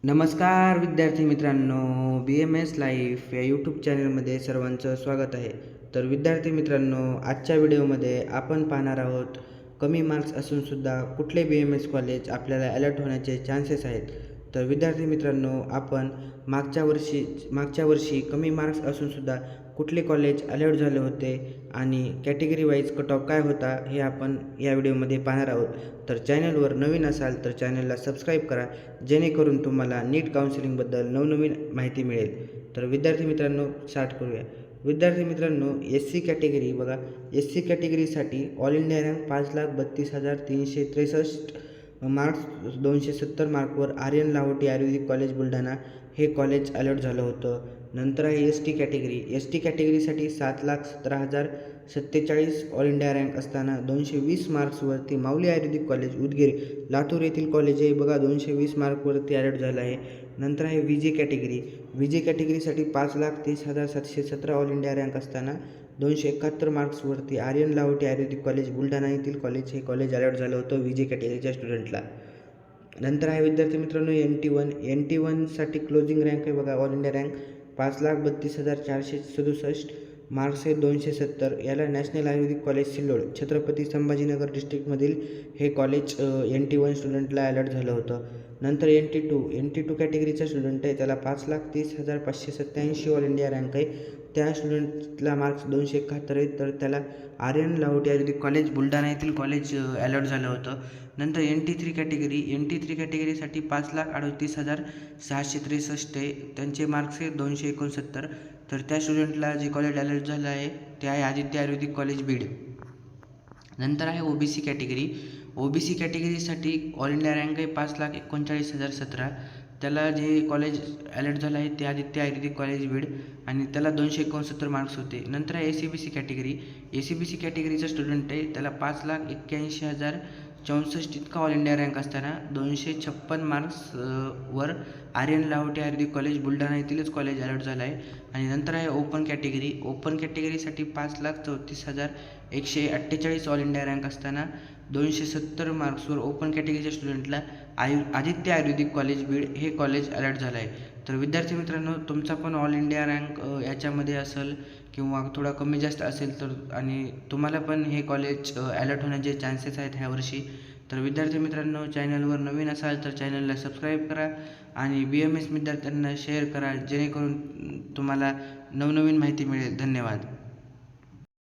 नमस्कार विद्यार्थी मित्रांनो, बी एम एस लाईफ या यूट्यूब चॅनलमध्ये सर्वांचं स्वागत आहे. तर विद्यार्थी मित्रांनो, आजच्या व्हिडिओमध्ये आपण पाहणार आहोत कमी मार्क्स असूनसुद्धा कुठले बी एम एस कॉलेज आपल्याला अलर्ट होण्याचे चान्सेस आहेत. तर विद्यार्थी मित्रांनो, आपण मागच्या वर्षी कमी मार्क्स असूनसुद्धा कुठले कॉलेज अलर्ट झाले होते आणि कॅटेगरी वाईज कट ऑफ काय होता हे आपण या व्हिडिओमध्ये पाहणार आहोत. तर चॅनलवर नवीन असाल तर चॅनलला सबस्क्राईब करा, जेणेकरून तुम्हाला नीट काउन्सिलिंगबद्दल नवनवीन माहिती मिळेल. तर विद्यार्थी मित्रांनो, स्टार्ट करूया. विद्यार्थी मित्रांनो, एस सी कॅटेगरी बघा. एस सी कॅटेगरीसाठी ऑल इंडिया रँक 5,32,363 मार्क्स 270 मार्कवर आर्यन लाहोटी आयुर्वेदिक कॉलेज बुलढाणा हे कॉलेज अलर्ट झालं होतं. नंतर आहे S T category. S T कॅटेगरीसाठी 7,17,047 ऑल इंडिया रँक असताना 220 मार्क्सवरती माऊली आयुर्वेदिक कॉलेज उदगीर लातूर येथील कॉलेज आहे बघा, 220 मार्कवरती अलर्ट झालं आहे. नंतर आहे V J category. V J कॅटेगरीसाठी 5,30,717 all India rank असताना 271 मार्क्सवरती आर्यन लाहोटी आयुर्वेदिक कॉलेज बुलढाणा येथील कॉलेज हे कॉलेज अलर्ट झालं होतं व्ही जे कॅटेगरीच्या स्टुडंटला. नंतर आहे विद्यार्थी मित्रांनो NT1साठी क्लोजिंग रँक आहे बघा, ऑल इंडिया रँक 5,32,467 मार्क्स आहे 270. याला नॅशनल आयुर्वेदिक कॉलेज सिल्लोड छत्रपती संभाजीनगर डिस्ट्रिक्टमधील हे कॉलेज NT1 स्टुडंटला अलर्ट झालं होतं. नंतर NT2 कॅटेगरीचा स्टुडंट आहे, त्याला 5,30,587 ऑल इंडिया रँक आहे. त्या स्टुडंटला मार्क्स 271 आहेत, तर त्याला आर्यन लाहोटी आयुर्वेदिक कॉलेज बुलढाणा येथील कॉलेज अलर्ट झालं होतं. नंतर NT3 कॅटेगरीसाठी 5,38,663 आहे, त्यांचे मार्क्स आहे 269. तर त्या स्टुडंटला जे कॉलेज अलर्ट झालं आहे ते आहे आदित्य आयुर्वेदिक कॉलेज बीड. नंतर आहे OBC कॅटेगरी. OBC कॅटेगरीसाठी ऑल इंडिया रँक आहे 5,39,017. त्याला जे कॉलेज अलर्ट झालं आहे ते आदित्य आयुर्वेदिक कॉलेज बीड आणि त्याला 269 मार्क्स होते. नंतर आहे ACBC कॅटेगरी. ACBC कॅटेगरीचा स्टुडंट आहे, त्याला 5,81,064 इतका ऑल इंडिया रँक असताना 256 मार्क्स वर आर्यन लाहोटी आयुर्वेदिक कॉलेज बुलढाणा येथीलच कॉलेज अलर्ट झालं आहे. आणि नंतर आहे ओपन कॅटेगरी. ओपन कॅटेगरीसाठी 5,34,148 ऑल इंडिया रँक असताना 270 मार्क्सवर ओपन कॅटेगरीच्या स्टुडंटला आदित्य आयुर्वेदिक कॉलेज बीड हे कॉलेज अलर्ट झालं आहे. तर विद्यार्थी मित्रांनो, तुमचा पण ऑल इंडिया रँक याच्यामध्ये असेल किंवा थोडा कमी जास्त असेल तर आणि तुम्हाला पण हे कॉलेज अलर्ट होण्याचे चान्सेस आहेत ह्या वर्षी. तर विद्यार्थी मित्रांनो, चॅनलवर नवीन असाल तर चॅनलला सबस्क्राईब करा आणि BMS विद्यार्थ्यांना शेअर करा, जेणेकरून तुम्हाला नवनवीन माहिती मिळेल. धन्यवाद.